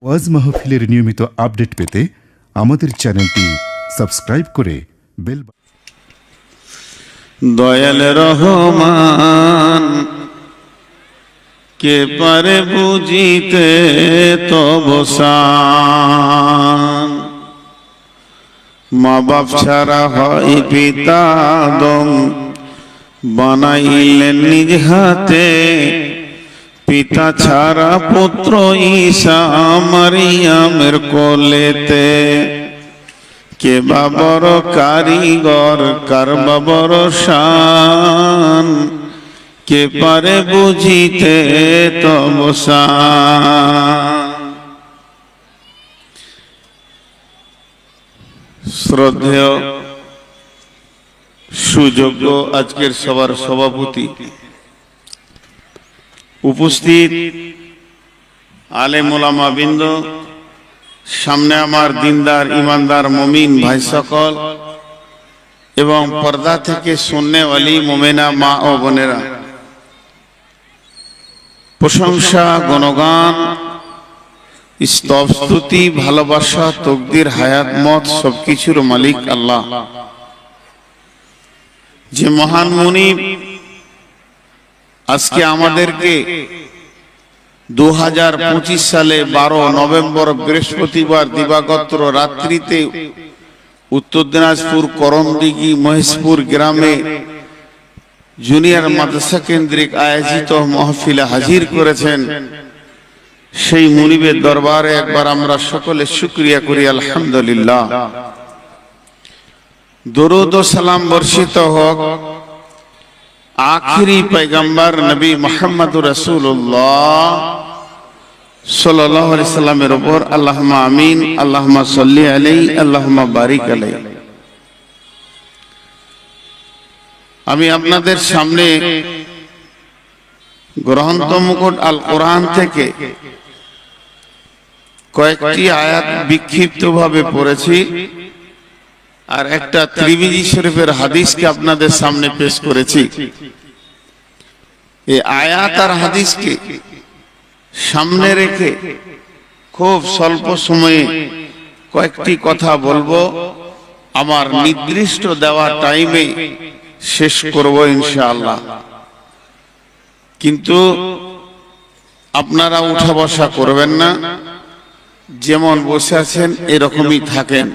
ওয়াজ মাহফিলের নিয়মিত আপডেট পেতে আমাদের চ্যানেলটি সাবস্ক্রাইব করে বেল দয়াল রহমান কে পারে বুঝিতে তব শান। মা বাপ ছাড়া হয় পিতা আদম, বানাইলেন নিজ হাতে। পিতা ছাড়া পুত্র ঈসা মারিয়ামের কোলেতে। কে বা বড় কারিগর, কার বা বড় শান, কে পারে বুঝিতে তব শান। শ্রদ্ধেয় সুযোগ্য আজকের সবার সভাপতি, উপস্থিত আলেম ওলামা বৃন্দ, সামনে আমার দিনদার ইমানদার মুমিন ভাই সকল এবং পর্দা থেকে শুননেওয়ালি মুমিনা মা ও বোনেরা, প্রশংসা গুণগান স্তব স্তুতি ভালোবাসা তকদির হায়াত মত সবকিছুর মালিক আল্লাহ, যে মহান মুনিব আজকে আমাদেরকে 2025 সালে 12 নভেম্বর বৃহস্পতিবার দিবাগত রাত্রিতে উত্তর দিনাজপুর করমদিঘি মহেশপুর গ্রামে জুনিয়র মাদ্রাসা কেন্দ্রিক আয়োজিত মাহফিলে হাজির করেছেন। সেই মুনিবের দরবারে একবার আমরা সকলে শুকরিয়া করি আলহামদুলিল্লাহ। দরুদ ও সালাম বর্ষিত হোক आखिरी पैगंबर नबी मोहम्मद रसूलुल्लाह सल्लल्लाहु अलैहि वसल्लमेर ऊपर अल्लाहुम्मा आमीन, अल्लाहुम्मा सल्ली अलैहि, अल्लाहुम्मा बारिक अलैहि। আমি আপনাদের সামনে গ্রন্থ মুকুট আল কোরআন থেকে কয়েকটি আয়াত বিক্ষিপ্তভাবে পড়েছি আর একটা ত্রিমিজি শরীফের হাদিসকে আপনাদের সামনে পেশ করেছি। এই আয়াত আর হাদিসকে সামনে রেখে খুব স্বল্প সময়ে কয়েকটি কথা বলবো, আমার নির্দিষ্ট দেওয়া টাইমে শেষ করব ইনশাআল্লাহ। কিন্তু আপনারা উঠা বসা করবেন না, যেমন বসে আছেন এরকমই থাকেন।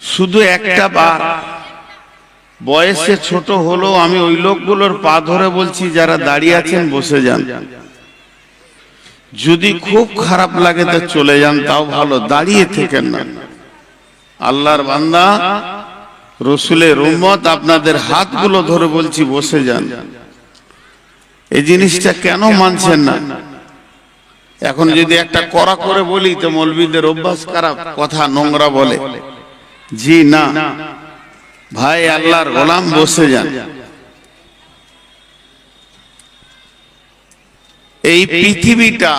শুধু একটা বার বয়সে ছোট হলেও আমি ওই লোকগুলোর পা ধরে বলছি, যারা দাঁড়িয়ে আছেন বসে যান। যদি খুব খারাপ লাগে তো চলে যান, তাও ভালো, দাঁড়িয়ে থেকেন না। আল্লাহর বান্দা রসুলের উম্মত, আপনাদের হাতগুলো ধরে বলছি বসে যান। এই জিনিসটা কেন মানছেন না? এখন যদি একটা কড়া করে বলি তো মৌলবীদের অভ্যাস খারাপ, কথা নোংরা বলে। জি না ভাই, আল্লাহর গোলাম বসে যান। এই পৃথিবীটা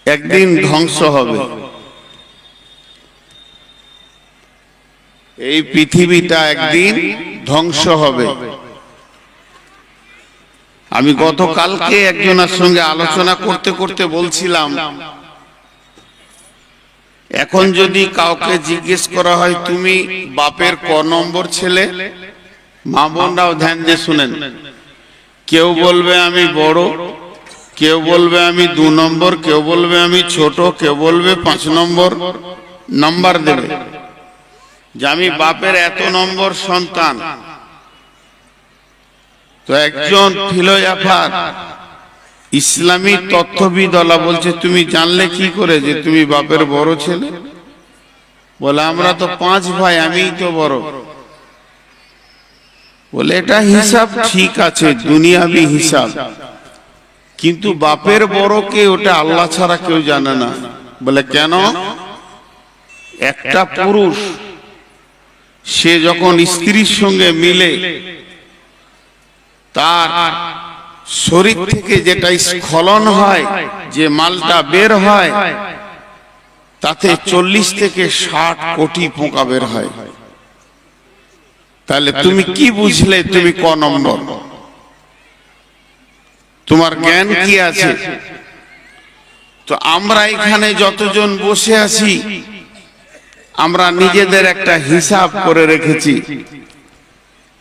একদিন ধ্বংস হবে। এই পৃথিবীটা একদিন ধ্বংস হবে। আমি গতকালকে একজনের সঙ্গে আলোচনা করতে করতে বলছিলাম, এখন যদি কাউকে জিজ্ঞেস করা হয় তুমি বাপের ক নম্বর ছেলে, মা বোনরাও ধ্যান দিয়ে শুনেন, কেউ বলবে আমি বড়, কেউ বলবে আমি 2 নম্বর, কেউ বলবে আমি ছোট, কেউ বলবে 5 নম্বর। নাম্বার দেবে যে আমি বাপের এত নম্বর সন্তান। তো একজন ফিলোসফার ইসলামী তথ্যবিদলা বলছে, তুমি জানলে কি করে যে তুমি বাপের বড় ছেলে? বলে আমরা তো 5 ভাই, আমিই তো বড়। বলে এটা হিসাব ঠিক আছে, দুনিয়াবি হিসাব, কিন্তু বাপের বড় কে ওটা আল্লাহ ছাড়া কেউ জানে না। বলে কেন? একটা পুরুষ সে যখন স্ত্রীর সঙ্গে মিলে তার শরীর থেকে যেটা স্খলন হয়, যে মালটা বের হয়, তাতে 40 থেকে 60 কোটি পোকা বের হয়। তাহলে তুমি কি বুঝলে তুমি ক নম্বর? তোমার জ্ঞান কি আছে? তো আমরা এখানে যতজন বসে আছি আমরা নিজেদের একটা হিসাব করে রেখেছি।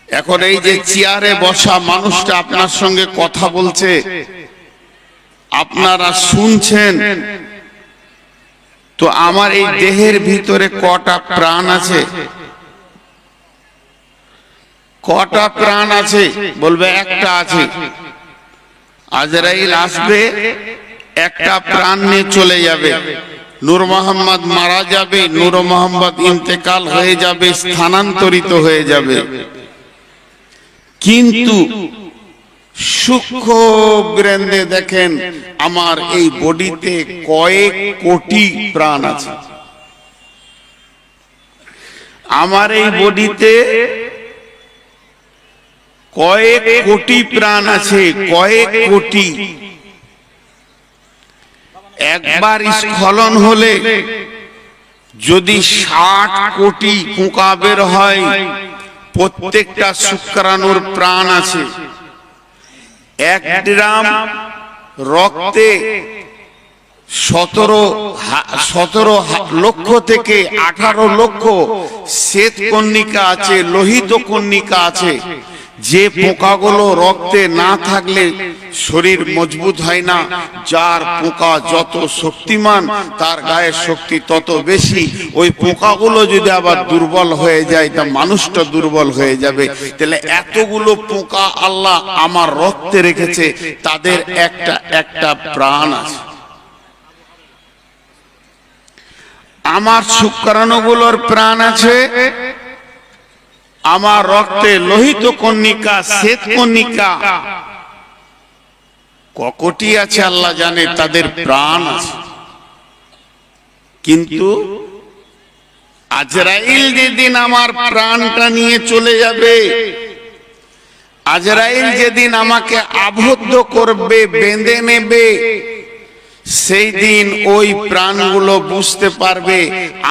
এখন এই যে চেয়ারে বসা মানুষটা আপনার সঙ্গে কথা বলছে, আপনারা শুনছেন, তো আমার এই দেহের ভিতরে কটা প্রাণ আছে? কটা প্রাণ আছে? বলবে একটা আছে। আজরাইল আসবে, একটা প্রাণ নিয়ে চলে যাবে। নূর মোহাম্মদ মারা যাবে, নূর মোহাম্মদ ইন্তেকাল হয়ে যাবে, স্থানান্তরিত হয়ে যাবে। কিন্তু সূক্ষ্ম ব্রেন্দে দেখেন আমার এই বডিতে কয়েক কোটি প্রাণ আছে। আমার এই বডিতে কয়েক কোটি প্রাণ আছে, কয়েক কোটি। একবার স্খলন হলে যদি 60 কোটি পোকা বের হয়, প্রত্যেকটা শুক্রাণুর প্রাণ আছে। 1 গ্রাম রক্তে 17 লক্ষ থেকে 18 লক্ষ শ্বেত কণিকা আছে, লোহিত কণিকা আছে। যে পোকাগুলো রক্তে না থাকলে শরীর মজবুত হয় না। যার পোকা যত শক্তিমান তার গায়ের শক্তি তত বেশি। ওই পোকাগুলো যদি আবার দুর্বল হয়ে যায় তা মানুষটা দুর্বল হয়ে যাবে। তাহলে এতগুলো পোকা আল্লাহ আমার রক্তে রেখেছে, তাদের একটা একটা প্রাণ আছে। আমার শুক্রাণুগুলোর প্রাণ আছে। আমার রক্তে লোহিত কণিকা, শ্বেত কণিকা ককটি আছে আল্লাহ জানে, তাদের প্রাণ আছে। কিন্তু আজরাইল যেদিন আমার প্রাণটা নিয়ে চলে যাবে, আজরাইল যেদিন আমাকে আবদ্ধ করবে, বেঁধে নেবে, সেই দিন ওই প্রাণগুলো বুঝতে পারবে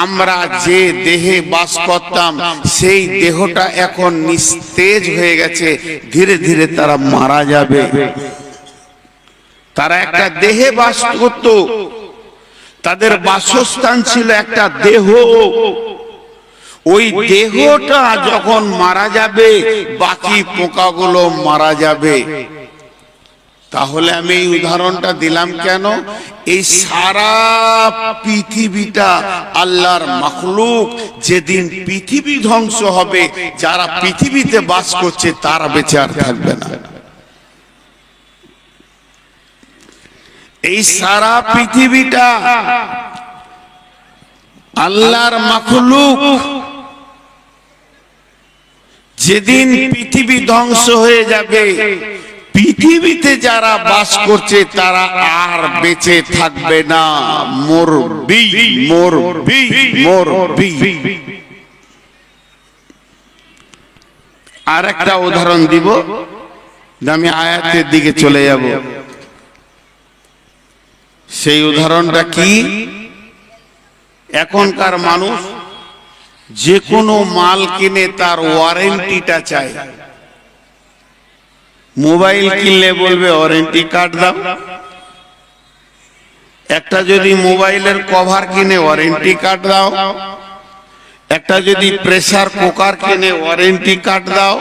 আমরা যে দেহে বাস করতাম সেই দেহটা এখন নিস্তেজ হয়ে গেছে। ধীরে ধীরে তারা মারা যাবে। তারা একটা দেহে বাস করত, তাদের বাসস্থান ছিল একটা দেহ। ওই দেহটা যখন মারা যাবে বাকি পোকাগুলো মারা যাবে। তাহলে আমি এই উদাহরণটা দিলাম কেন? এই সারা পৃথিবীটা আল্লাহর মাখলুক, যেদিন পৃথিবী ধ্বংস হবে যারা পৃথিবীতে বাস করছে তারা বেঁচে আর থাকবে না। এই সারা পৃথিবীটা আল্লাহর মাখলুক, যেদিন পৃথিবী ধ্বংস হয়ে যাবে পৃথিবীতে যারা বাস করছে তারা আর বেঁচে থাকবে না, মরবি মরবি মরবি। আর একটা উদাহরণ দিব, আমি আয়াতের দিকে চলে যাব। সেই উদাহরণটা কি? এখনকার মানুষ যে কোনো মাল কিনে তার ওয়ারেন্টিটা চায়। মোবাইল কিনলে বলবে ওয়ারেন্টি কার্ড দাও। একটা যদি মোবাইলের কভার কিনে ওয়ারেন্টি কার্ড দাও। একটা যদি প্রেসার কুকার কিনে ওয়ারেন্টি কার্ড দাও।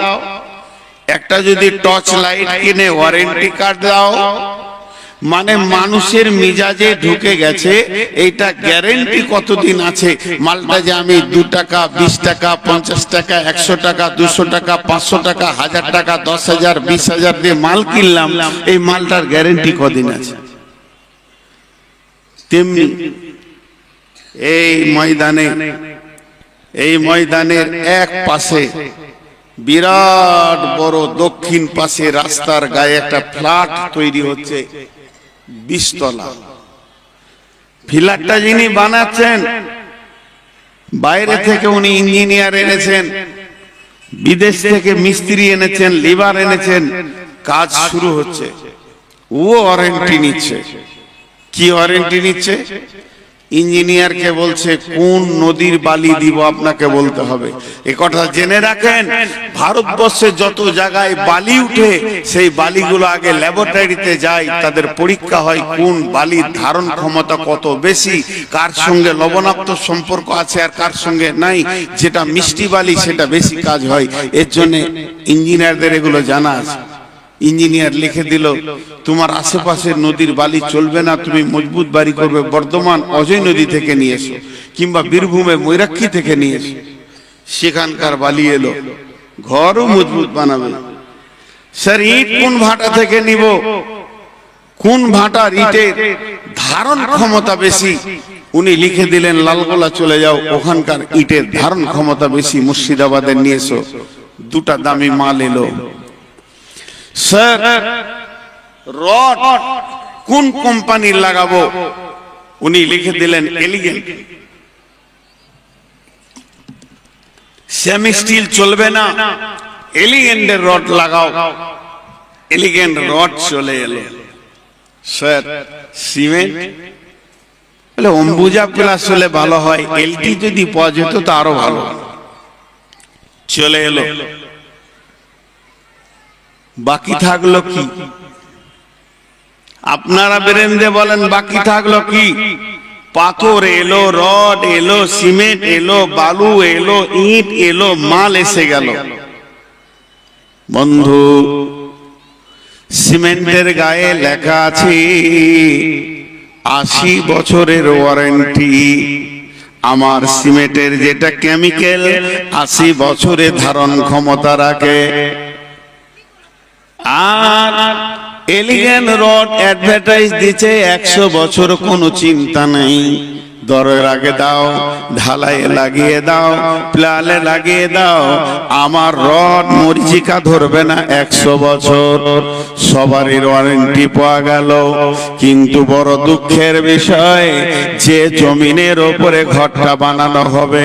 একটা যদি টর্চ লাইট কিনে ওয়ারেন্টি কার্ড দাও। মানে মানুষের মিজাজে ঢুকে গেছে এইটা গ্যারেন্টি কতদিন আছে। মালটা যে আমি 2 টাকা, 20 টাকা, 50 টাকা, 100 টাকা, 200 টাকা, 500 টাকা, 1000 টাকা, 10,000, 20,000 দিয়ে মাল কিনলাম, এই মালটার গ্যারেন্টি কদিন আছে? তেমনি এই ময়দানের এক পাশে বিরাট বড় দক্ষিণ পাশে রাস্তার গায়ে একটা ফ্ল্যাট তৈরি হচ্ছে 20 তলা। ফ্ল্যাটটা যিনি বানাচ্ছেন বাইরে থেকে উনি ইঞ্জিনিয়ার এনেছেন, বিদেশ থেকে মিস্ত্রি এনেছেন, লেবার এনেছেন, কাজ শুরু হচ্ছে। ও ওয়ারেন্টি নিচ্ছে। কি ওয়ারেন্টি নিচ্ছে? ইঞ্জিনিয়ারকে বলছে কোন নদীর বালি দিব আপনাকে বলতে হবে। এ কথা জেনে রাখেন, ভারতবর্ষে যত জায়গায় বালি উঠে সেই বালিগুলো আগে ল্যাবরেটরিতে যায়, তাদের পরীক্ষা হয় কোন বালির ধারণ ক্ষমতা কত বেশি, কার সঙ্গে লবণাক্ত সম্পর্ক আছে আর কার সঙ্গে নাই। যেটা মিষ্টি বালি সেটা বেশি কাজ হয়। এর জন্য ইঞ্জিনিয়ারদের এগুলো জানা আছে। ইঞ্জিনিয়ার লিখে দিল তোমার আশেপাশের নদীর বালি চলবে না, তুমি মজবুত বাড়ি করবে বর্ধমান অজয় নদী থেকে নিয়ে এসো, কিংবা বীরভূমে ময়ূরাক্ষী থেকে নিয়ে এসো। সেখানকার বালি এলো, ঘরও মজবুত বানাবে। স্যার ইট কোন ভাটা থেকে নিব, কোন ভাটার ইটের ধারণ ক্ষমতা বেশি? উনি লিখে দিলেন লালগোলা চলে যাও, ওখানকার ইটের ধারণ ক্ষমতা বেশি, মুর্শিদাবাদের নিয়ে এসো। দুটা দামি মাল এলো। স্যার রড কোন কোম্পানির লাগাবো? উনি লিখে দিলেন এলিগেন্ট। সেমি স্টিল চলবে না, এলিগেন্টের রড লাগাও। এলিগেন্ট রড চলে এলো। স্যার সিমেন্ট বলে অম্বুজা প্লাস হলে ভালো হয়, এলটি যদি পাওয়া যেত তা আরো ভালো। চলে এলো। বাকি থাকলো কি? আপনারা বেরেন্দে বলেন বাকি থাকলো কি? পাথর এলো, রড এলো, সিমেন্ট এলো, বালু এলো, ইট এলো, মাল এসে গেল। বন্ধু, সিমেন্টের গায়ে লেখা আছে 80 বছরের ওয়ারেন্টি। আমার সিমেন্টের যেটা কেমিক্যাল 80 বছরের ধারণ ক্ষমতা রাখে। আর এলিগেন্ট রড অ্যাডভার্টাইজ দিচ্ছে 100 বছর, কোনো চিন্তা নেই। দরের আগে দাও, ঢালাইয়ে লাগিয়ে দাও, প্লালে লাগিয়ে দাও, আমার রড মরিচিকা ধরবে না 100 বছর। সবারই ওয়ারেন্টি পাওয়া গেল। কিন্তু বড় দুঃখের বিষয়, যে জমিনের ওপরে ঘরটা বানানো হবে,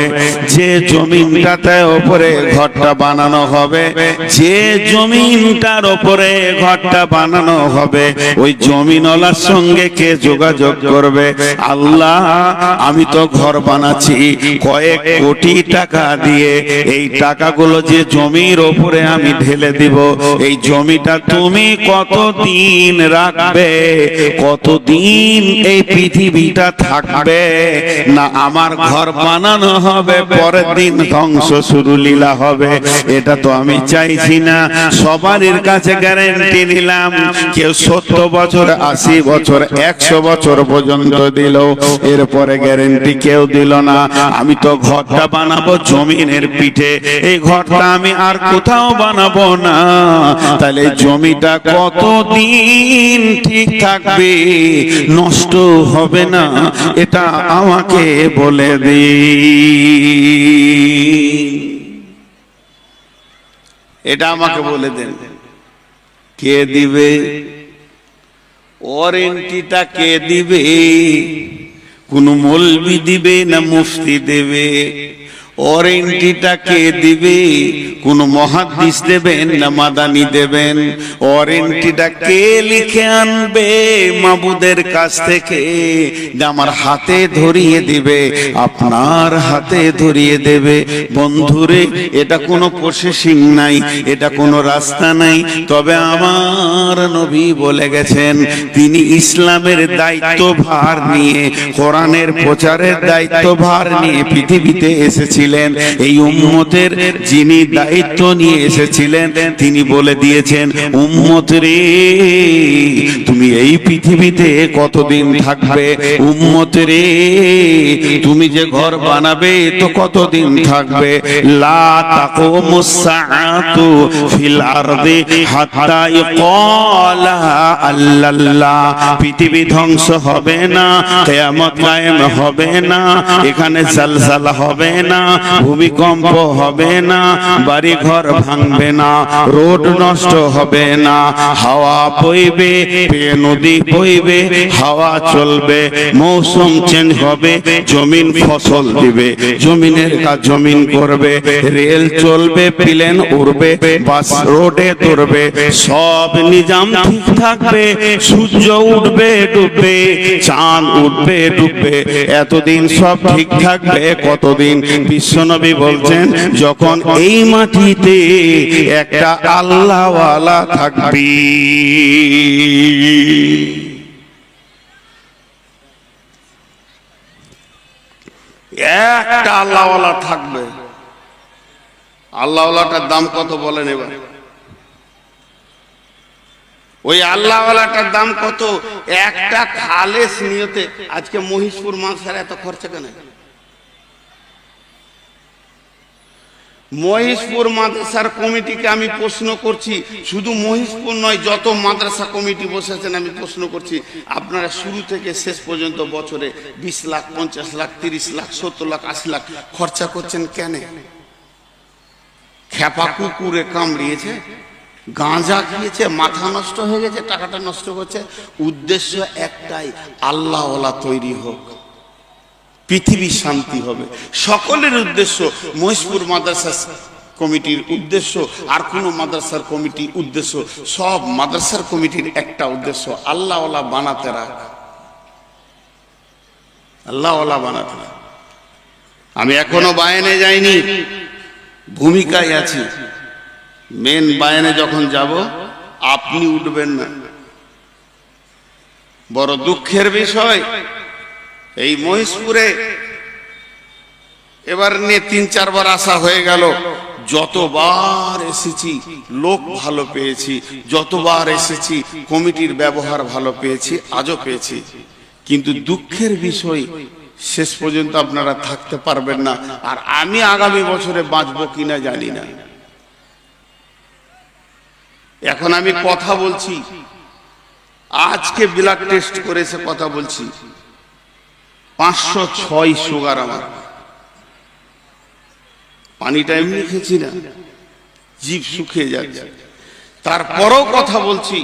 যে জমিনটাতে ওপরে ঘরটা বানানো হবে, যে জমিনটার ওপরে ঘরটা বানানো হবে, ওই জমিনওয়ালার সঙ্গে কে যোগাযোগ করবে? আল্লাহ, আমি তো ঘর বানাচ্ছি কয়েক কোটি টাকা দিয়ে, এই টাকাগুলো যে জমির ওপরে আমি ঢেলে দিব, এই জমিটা তুমি কতদিন রাখবে? কতদিন এই পৃথিবীটা থাকবে? না আমার ঘর বানানো হবে, পরের দিন ধ্বংস শুরু লীলা হবে। এটা তো আমি চাইছি না। সবারই কাছে গ্যারান্টি নিলাম, কেউ 70 বছর, 80 বছর, 100 বছর পর্যন্ত দিল, এরপরে গ্যারান্টি কেউ দিল না। আমি তো ঘরটা বানাবো জমিনের পিঠে, এই ঘরটা আমি আর কোথাও বানাবো না। তাহলে জমিটা কতদিন ঠিক থাকবে, নষ্ট হবে না, এটা আমাকে বলে দিন। এটা আমাকে বলে দেন, কে দিবে? ওয়ারেন্টিটা কে দিবে? কোন মৌলবি দিবে না মুফতি দেবে? ওয়ারেন্টিটা কে দিবে? কোন মুহাদ্দিস দেবেন না মাদানি দেবেন? ওয়ারেন্টিটা কে লিখে আনবে মাবুদের কাছ থেকে? আমার হাতে ধরিয়ে দিবে, আপনার হাতে ধরিয়ে দেবে। বন্ধুরে, এটা কোনো প্রসেসিং নাই, এটা কোনো রাস্তা নাই। তবে আমার নবী বলে গেছেন, তিনি ইসলামের দায়িত্বভার নিয়ে, কোরআনের প্রচারের দায়িত্বভার নিয়ে পৃথিবীতে এসেছিলেন। এই উম্মতের যিনি দায়িত্ব নিয়ে এসেছিলেন, তিনি বলে দিয়েছেন, উম্মত রে, তুমি এই পৃথিবীতে কতদিন থাকবে? উম্মত রে, তুমি যে ঘর বানাবে তো কতদিন থাকবে? লা তাকুমুস সাআতু ফিল আরদি হাত্তা ইকালা আল্লাল্লাহ। পৃথিবী ধ্বংস হবে না, কিয়ামত কায়েম হবে না, এখানে জালজালা হবে না, ভূমিকম্প হবে না, বাড়ি ঘর ভাঙবে না, রোড নষ্ট হবে না, হাওয়া বইবে, নদী বইবে, হাওয়া চলবে, মৌসুম চেঞ্জ হবে, জমিন ফসল দিবে, জমিনের কাজ জমিন করবে, রেল চলবে, প্লেন উড়বে, বাস রোডে দৌড়বে, সব নিজাম ঠিক থাকবে, সূর্য উঠবে ডুববে, চাঁদ উঠবে ডুববে, এতদিন সব ঠিক থাকবে। কতদিন? বিশ্বনবী বলছেন যখন এই মাটিতে একটা আল্লাহওয়ালা থাকবে। একটা আল্লাহওয়ালা থাকবে। আল্লাহওয়ালাটার দাম কত বলেন এবার? ওই আল্লাহওয়ালাটার দাম কত? একটা খালেস নিয়তে। আজকে মহিষপুর মাদ্রাসার এত খরচা কেন? মহিষপুর মাদ্রাসার কমিটিকে আমি প্রশ্ন করছি, শুধু মহিষপুর নয়, যত মাদ্রাসা কমিটি বসেছেন আমি প্রশ্ন করছি, আপনারা শুরু থেকে শেষ পর্যন্ত বছরে 20 লাখ, 50 লাখ, 30 লাখ, 70 লাখ, 80 লাখ খরচা করছেন কেন? খেপা কুকুরে কামড়িয়েছে, গাঁজা খেয়েছে, মাথা নষ্ট হয়ে গেছে, টাকাটা নষ্ট করছে। উদ্দেশ্য একটাই, আল্লাহওয়ালা তৈরি হোক, পৃথিবী শান্তি হবে। সকলের উদ্দেশ্য, মহিষপুর মাদ্রাসা কমিটির উদ্দেশ্য আর কোন মাদ্রাসার কমিটি উদ্দেশ্য, সব মাদ্রাসার কমিটির একটা উদ্দেশ্য, আল্লাহওয়ালা বানাতে রাখ, আল্লাহওয়ালা বানাতে রাখ। আমি এখনো বায়ানে যাইনি, ভূমিকায় আছি। মেন বায়ানে যখন যাব আপনি উঠবেন না। বড় দুঃখের বিষয়, এই মহিষপুরে এবার নিয়ে 3-4 বার আসা হয়ে গেল। যতবার এসেছি লোক ভালো পেয়েছি, যতবার এসেছি কমিটির ব্যবহার ভালো পেয়েছি, আজও পেয়েছি। কিন্তু দুঃখের বিষয়, শেষ পর্যন্ত আপনারা থাকতে পারবেন না। আর আমি আগামী বছরে বাঁচবো কিনা জানি না। এখন আমি কথা বলছি, আজকে ব্লাড টেস্ট করেছে, কথা বলছি, 506 সুগার আমার। পানিটা এমনি খেয়েছি না, জিভ শুকিয়ে যাচ্ছে। তারপরও কথা বলছি,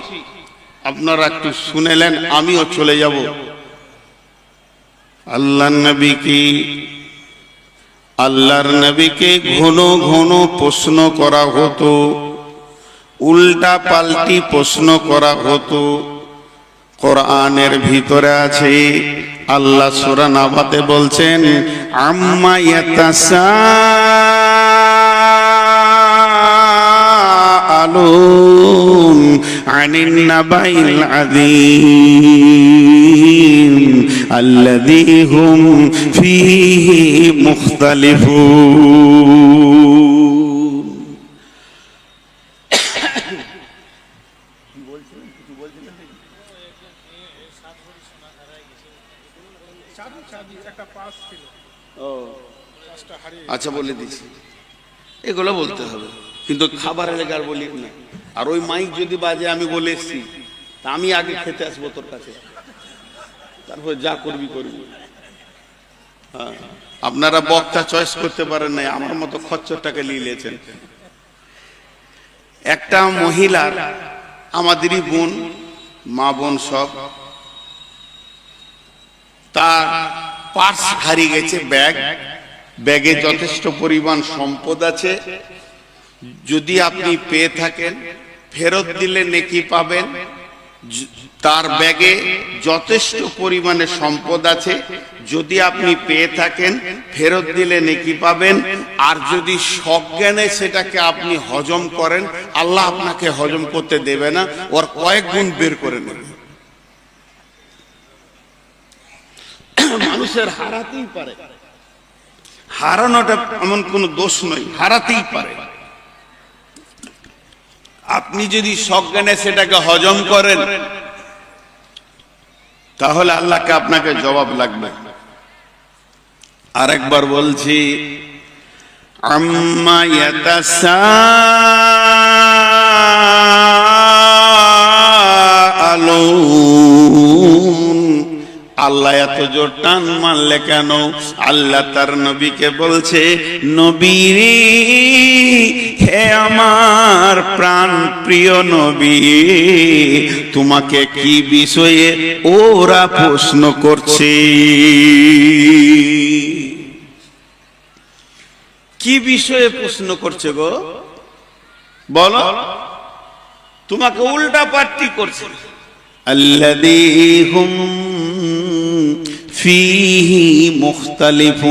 আপনারা একটু শুনেলেন, আমিও চলে যাব। আল্লাহর নবীকে ঘন ঘন প্রশ্ন করা হতো, উল্টা পাল্টি প্রশ্ন করা হতো। কোরআনের ভিতরে আছে, আল্লাহ সূরা নাবাতে বলছেন, আম্মা ইয়াতাসাআলুন আনিন নাবাইল আযীম আল্লাযী হুম ফীহি মুখতালিফুন। আচ্ছা বলে দিচ্ছি, এগুলো বলতে হবে, কিন্তু খাবারের লেগার বলি না। আর ওই মাইক যদি বাজে, আমি বলে এসছি, তা আমি আগে খেতে আসবো তোর কাছে, তারপর যা করবি করবি। হ্যাঁ, আপনারা বক্তা চয়েস করতে পারেন নাই, আমার মতো খচ্চরটাকে নিয়েছেন। একটা মহিলার, আমাদেরই বোন, মা বোন সব, তার পার্স হারিয়ে গেছে, ব্যাগে যথেষ্ট পরিমাণ সম্পদ আছে। যদি আপনি পেয়ে থাকেন, ফেরত দিলে নেকি পাবেন। তার ব্যাগে যথেষ্ট পরিমাণে সম্পদ আছে, যদি আপনি পেয়ে থাকেন, ফেরত দিলে নেকি পাবেন। আর যদি সজ্ঞানে সেটাকে আপনি হজম করেন, আল্লাহ আপনাকে হজম করতে দেবে না, ওর কয়েক গুণ বের করে নেবে। মানুষের হারাতেই পারে, হারানোটা এমন কোন দোষ নয়, হারাতেই পারে। আপনি যদি সজ্ঞানে সেটাকে হজম করেন, তাহলে আল্লাহকে আপনাকে জবাব লাগবে। আরেকবার বলছি, আম্মা ইয়াতাসাআলুন আল্লাহ এত জোর টান মারলে কেন? আল্লাহ তার নবীকে বলছে, নবী রে, হে আমার প্রাণ প্রিয় নবী, তোমাকে কি বিষয়ে ওরা প্রশ্ন করছে? কি বিষয়ে প্রশ্ন করছে গো? বলো। তোমাকে উল্টা পাল্টি করছে। আল্লাযী হুম ফীহি মুখতালিফুন,